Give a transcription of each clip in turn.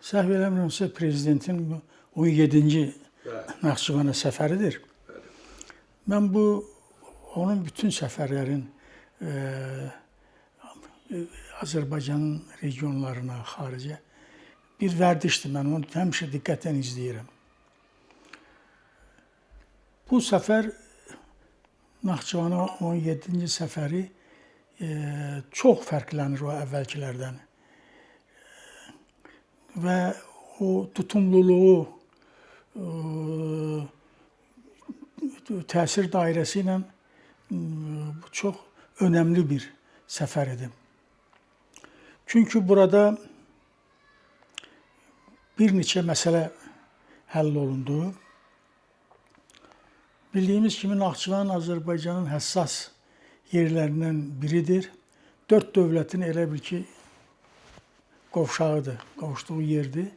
Səhv eləmirəmsə prezidentin 17-ci Bəli, Naxçıvana səfəridir. bəli. Mən onun bütün səfərlərin Azərbaycanın regionlarına, xaricə bir vərdişdir. Mən onu həmişə diqqətlə izləyirəm. Bu səfər Naxçıvana 17-ci səfəri çox fərqlənir o əvvəlkilərdən. Və o tutumluluğu, təsir dairəsi ilə çox önəmli bir səfər idi. Çünki burada bir neçə məsələ həll olundu. Bildiyimiz kimi Naxçıvan Azərbaycanın həssas yerlərindən biridir. Dörd dövlətin elə bil ki, qovşağıdır, qovuşduğu yerdir.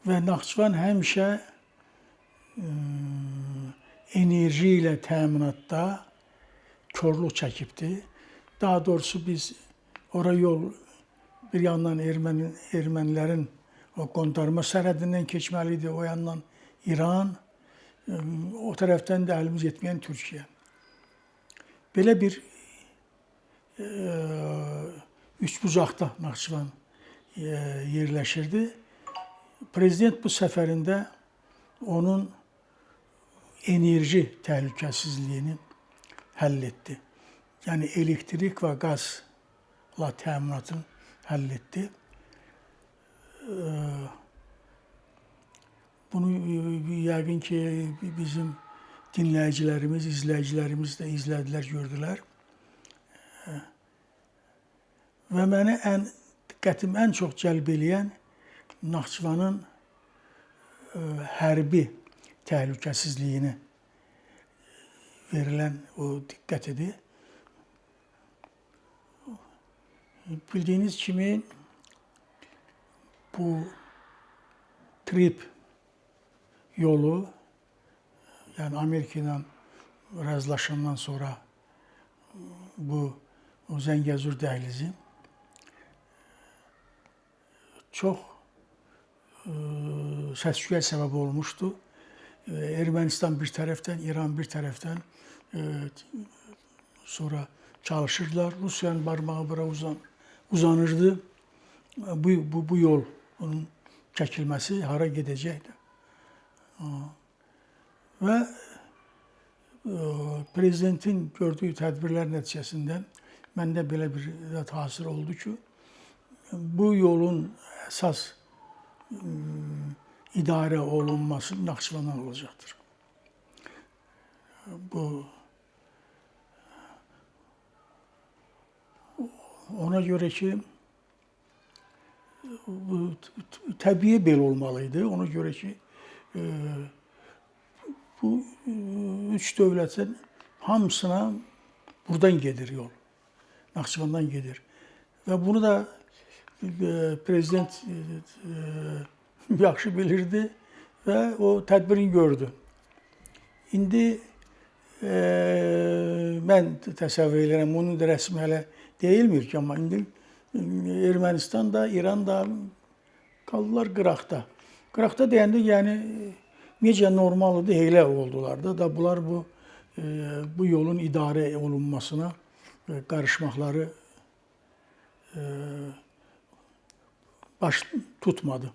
Və Naxçıvan həmişə enerji ilə təminatda korluq çəkibdir. Daha doğrusu biz ora yol bir yandan ermənilərin o qondarma sərhədindən keçməli idi, o yandan İran, o tərəfdən də əlimiz yetməyən Türkiyə. Belə bir üçbucaqda Naxçıvan yerləşirdi. Prezident bu səfərində onun enerji təhlükəsizliyini həll etdi. Yəni elektrik və qazla təminatını həll etdi. Bunu yəqin ki, bizim dinləyicilərimiz, izləyicilərimiz də izlədilər, gördülər. Və məni diqqətimi ən çox cəlb eləyən Naxçıvanın hərbi təhlükəsizliyini verilən o diqqət idi. Bildiyiniz kimi bu Trip yolu, yəni Amerika ilə razılaşandan sonra bu Zəngəzur dəhlizi çox səs-küyə səbəb olmuşdu. Ermənistan bir tərəfdən, İran bir tərəfdən sonra çalışırdılar. Rusiyanın barmağı bura uzanırdı. Bu yol, onun çəkilməsi hara gedəcəkdir. Və prezidentin gördüyü tədbirlər nəticəsində məndə belə bir hasıl oldu ki, bu yolun əsas idarə olunması Naxçıvandan olacaqdır. Ona görə ki, təbii belə olmalıydı. Ona görə ki, bu üç dövlətin hamısına buradan gedir yol. Naxçıvandan gedir. Və bunu da prezident yaxşı bilirdi və o tədbirini gördü. İndi mən təsəvvür edirəm, onun da rəsmi hələ deyilmir ki, amma indi Ermənistan da, İran da qaldılar qıraqda. Qıraqda deyəndə, yəni necə normaldır, elə oldular da bunlar bu yolun idarə olunmasına qarışmaqları baş tutmadı.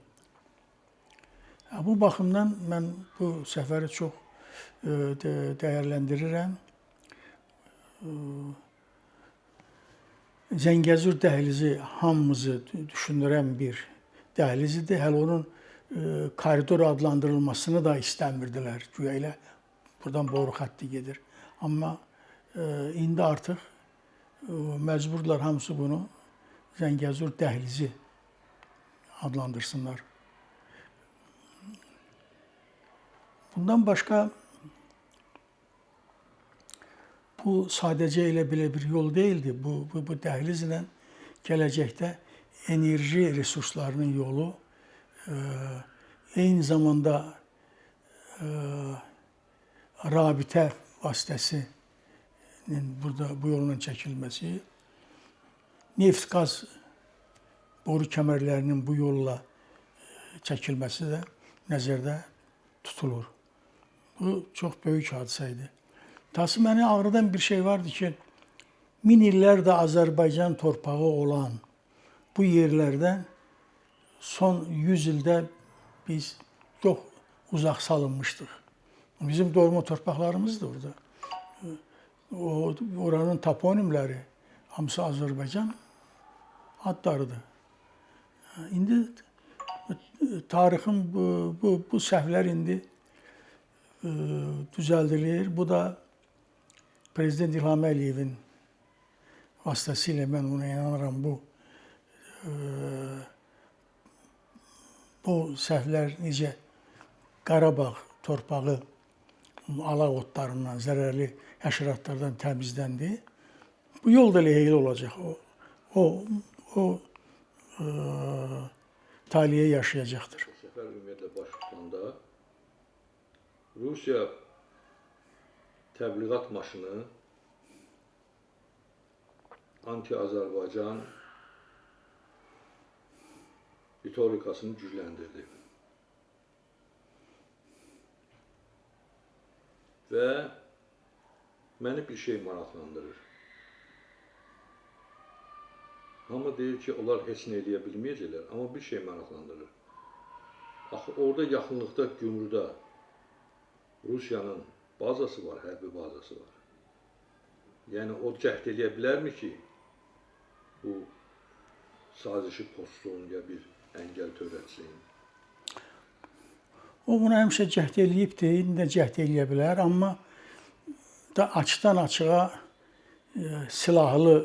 Bu baxımdan mən bu səfəri çox dəyərləndirirəm. Zəngəzur dəhlizi hamımızı düşündürən bir dəhlizidir. Hələ onun koridor adlandırılmasını da istəmirdilər. Güya elə buradan boru xətti gedir. Amma indi artıq məcburdular hamısı bunu Zəngəzur dəhlizi adlandırsınlar. Bundan başqa bu sadəcə elə belə bir yol deyildi. Bu dəhlizlə gələcəkdə enerji resurslarının yolu, eyni zamanda rabitə vasitəsinin bu yolla çəkilməsi, neft-qaz boru kəmərlərinin bu yolla çəkilməsi də nəzərdə tutulur. Bu çox böyük hadisə idi. Tası məni ağrıdan bir şey vardı ki, min illərdə Azərbaycan torpağı olan bu yerlərdən son 100 ildə biz çox uzaq salınmışdıq. Bizim doğma torpaqlarımız da orada. Oranın toponimləri hamısı Azərbaycan adlarıdır. İndi tarixin bu səhvlər indi düzəldilir. Bu da Prezident İlham Əliyevin vasitəsilə mən ona inanıram. Bu səhvlər necə Qarabağ torpağı alaq otlarından, zərərli həşəratlardan təmizləndi. Bu yol da leheyli olacaq. O taliyə yaşayacaqdır. Səfər ümumiyyətlə baş tutanda Rusiya təbliğat maşını anti-Azərbaycan ritorikasını gücləndirdi. Və məni bir şey maraqlandırır. Hamı deyir ki, onlar heç nə eləyə bilməyəcəklər, amma bir şey maraqlandırır. Axı, orada yaxınlıqda Gümrüdə Rusiyanın bazası var, hərbi bazası var. Yəni, o cəhd eləyə bilərmi ki, bu sazişi postun ya bir əngəl törətsin? O buna həmişə cəhd eləyibdir, indi də cəhd eləyə bilər, amma da açıdan açığa silahlı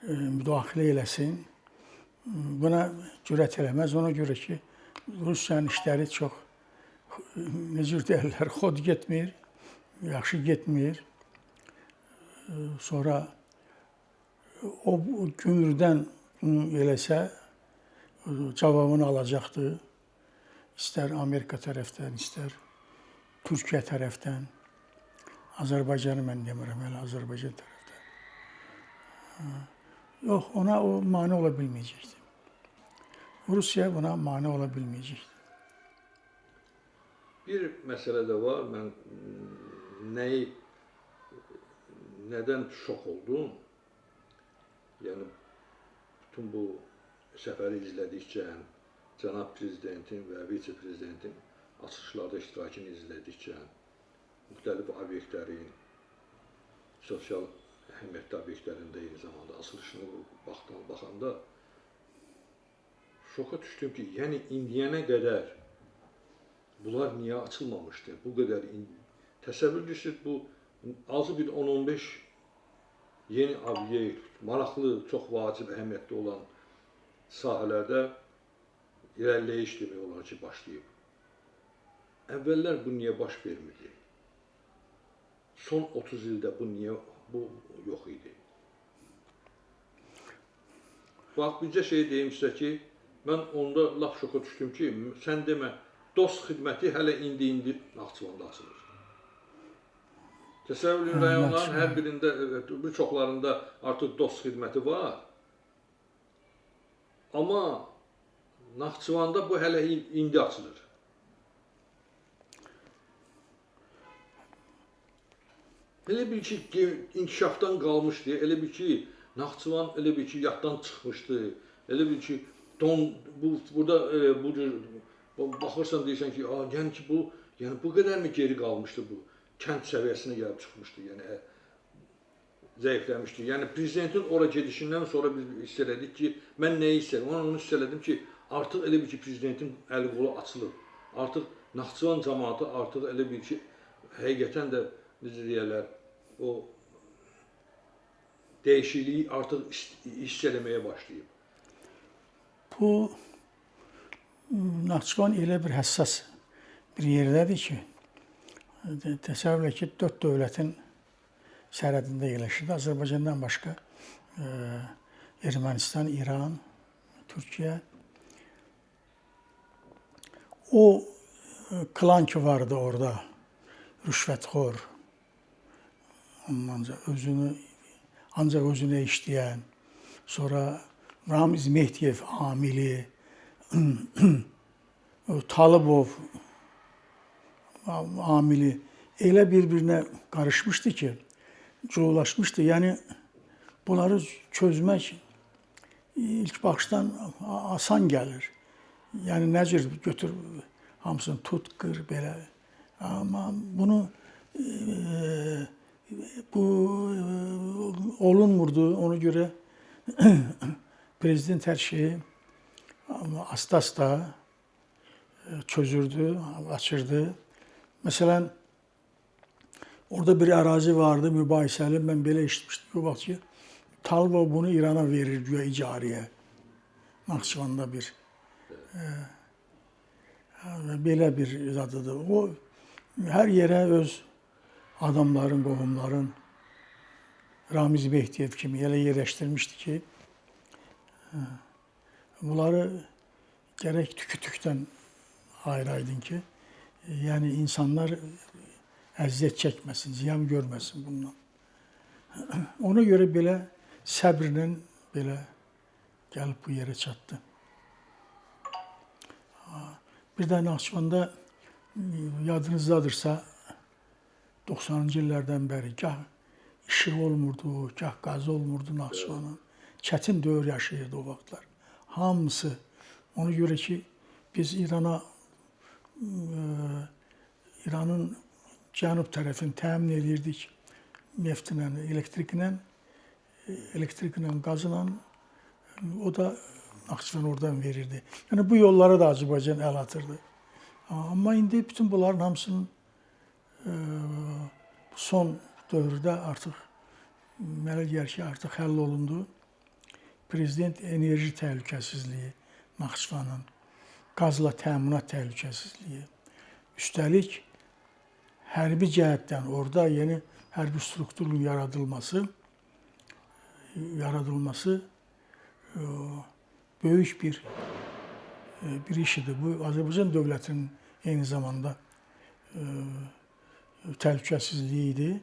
müdaxilə eləsin, buna cürət eləməz. Ona görə ki, Rusiyanın işləri çox, necə deyirlər, xod getmir, yaxşı getmir. Sonra o Gümrüdən eləsə, cavabını alacaqdır. İstər Amerika tərəfdən, istər Türkiyə tərəfdən. Azərbaycanı mən demirəm, elə Azərbaycan tərəfdən. Yox, ona o mane ola bilməyəcəkdir. Rusiya buna mane ola bilməyəcəkdir. Bir məsələ də var, mən nədən şok oldum? Yəni, bütün bu səfəri izlədikcə, cənab prezidentin və vitse-prezidentin açılışlarda iştirakını izlədikcə, müxtəlif obyektlərin, sosial əhəmiyyətli obyektlərində eyni zamanda açılışını baxanda şoka düşdüm ki, yəni indiyənə qədər bunlar niyə açılmamışdı? Bu qədər təsəvvür edirsiniz, bu azı bir 10-15 yeni obyekt, maraqlı, çox vacib, əhəmiyyətli olan sahələrdə irəliləyiş demək olar ki, başlayıb. Əvvəllər bu niyə baş vermirdi? Son 30 ildə bu yox idi? Bax, bircə şey deyim sizə ki, mən onda laf şoka düşdüm ki, sən demə, dost xidməti hələ indi Naxçıvanda açılır. Təsəvvür rayonların hər birində, bir çoxlarında artıq dost xidməti var. Amma Naxçıvanda bu hələ indi açılır. Elə bil ki, inkişafdan qalmışdı, elə bil ki, Naxçıvan elə bil ki, yaddan çıxmışdı, elə bil ki, burada baxırsan deyirsən ki, yəni bu qədər mi geri qalmışdı bu? Kənd səviyyəsinə gəlib çıxmışdı, yəni zəifləmişdi. Yəni prezidentin ora gedişindən sonra biz hiss elədik ki, mən nəyi hiss elədim? Onu hiss elədim ki, artıq elə bil ki, prezidentin əli qolu açılıb. Artıq Naxçıvan cəmaatı artıq elə bil ki, həqiqətən də necə deyərlər, o dəyişikliyi artıq hiss eləməyə başlayıb. Bu Naxçıvan elə bir həssas bir yerdədir ki, təsəvvür ki, 4 dövlətin sərhədində yerləşir. Azərbaycandan başqa Ermənistan, İran, Türkiyə. O klan ki vardı orada, rüşvətxor, ancaq özünə işləyən, sonra Ramiz Mehdiyev amili, Talıbov amili elə bir-birinə qarışmışdı ki, çoğulaşmışdı. Yəni bunları çözmək ilk baxışdan asan gəlir. Yəni necə götür hamısını tut, qır belə. Amma bunu bu olunmurdu. Ona görə prezident hər şeyi asta-asta çözürdü, açırdı. Məsələn, orada bir ərazi vardı, mübahisəli. Mən belə eşitmişdim o vaxt ki, Talıbov bunu İrana verir güya icarəyə. Naxçıvanda bir belə bir zadıdır. O hər yerə öz adamların, qohumların Ramiz Mehdiyev kimi elə yerləşdirmişdi ki, bunları gərək tükü-tükdən ayıraydın ki, yəni insanlar əziyyət çəkməsin, ziyan görməsin bundan. Ona görə belə səbrlə belə gəlib bu yerə çatdı. Bir də Naxçıvanda yadınızdadırsa 90-cı illərdən bəri gah işıq olmurdu, gah qaz olmurdu Naxçıvanın. Çətin dövr yaşayırdı o vaxtlar. Hamısı. Ona görə ki, biz İranın cənub tərəfini təmin edirdik neftlə, elektriklə, qazla. O da Naxçıvan oradan verirdi. Yəni bu yollara da Azərbaycan əl atırdı. Amma indi bütün bunların hamısının son dövrdə artıq mənə gəlir ki, artıq həll olundu. Prezident enerji təhlükəsizliyi Naxçıvanın, qazla təminat təhlükəsizliyi. Üstəlik, hərbi cəhətdən orada yeni hərbi strukturun yaradılması böyük bir iş idi. Bu, Azərbaycan dövlətinin eyni zamanda təhlükəsizliyi idi.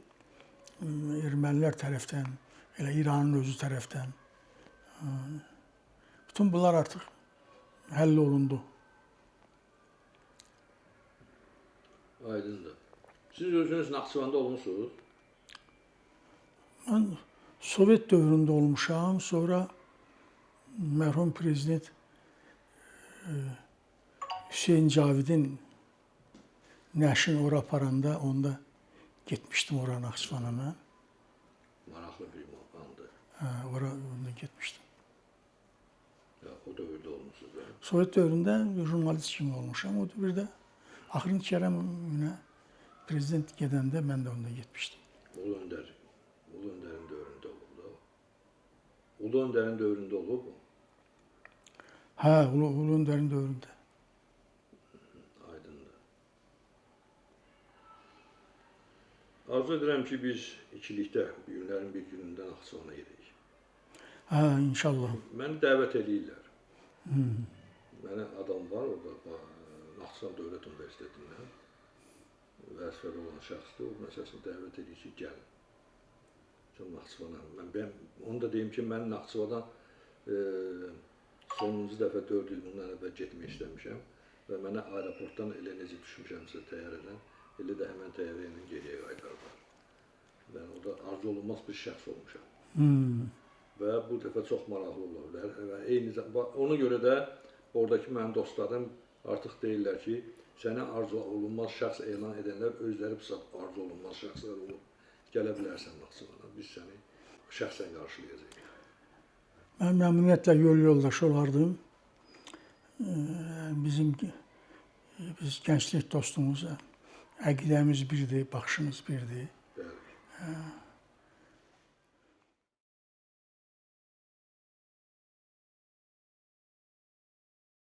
Ermənilər tərəfdən, elə İranın özü tərəfdən. Bütün bunlar artıq həll olundu. Aydındır. Siz özünüz Naxçıvanda olmuşsunuz? Mən Sovet dövründə olmuşam. Sonra mərhum prezident Hüseyin Cavidin nəşini ora aparanda onda getmişdim ora Naxçıvana mən. Maraqlı bir andı. Ora getmişdim. Ya, o dövrdə olmuşsunuz. Yani. Sovet dövründə jurnalist kimi olmuşam. O dövrdə Axırıncı Kərəmovə prezident gedəndə mən də onda getmişdim. Ulu Öndərin dövründə olub da. Ulu Öndərin dövründə olub mu? Hə, Ulu Öndərin dövründə. Aydındır. Arzu edirəm ki, biz ikilikdə günlərin bir günündə Naxçıvana gedək. Hə, inşallah. Məni dəvət edirlər. Mənə adam var orada, Naxçıvan Dövlət Universitetindən vəzifəli olan şəxsdir. O məsələsini dəvət edir ki, gəlin. Naxçıvana. Mən onu da deyim ki, mən Naxçıvadan sonuncu dəfə 4 il bundan əvvəl getmək istəmişəm və mənə aeroportdan elə necə düşmüşəmsə təyyarədən, elə də həmən təyyarə ilə geriyə qaytardılar. Mən orada arzu olunmaz bir şəxs olmuşam. Və bu dəfə çox maraqlı ola bilər. Və eyni zamanda ona görə də oradakı mənim dostlarım artıq deyirlər ki, səni arzu olunmaz şəxs elan edənlər özləri arzu olunmaz şəxslər olub. Gələ bilərsən Naxçıvana, biz səni şəxsən qarşılayacağıq. Mən məmnuniyyətlə yol yoldaşı olardım. Biz gənclik dostumuz, əqidəmiz birdir, baxışımız birdir. Bəli.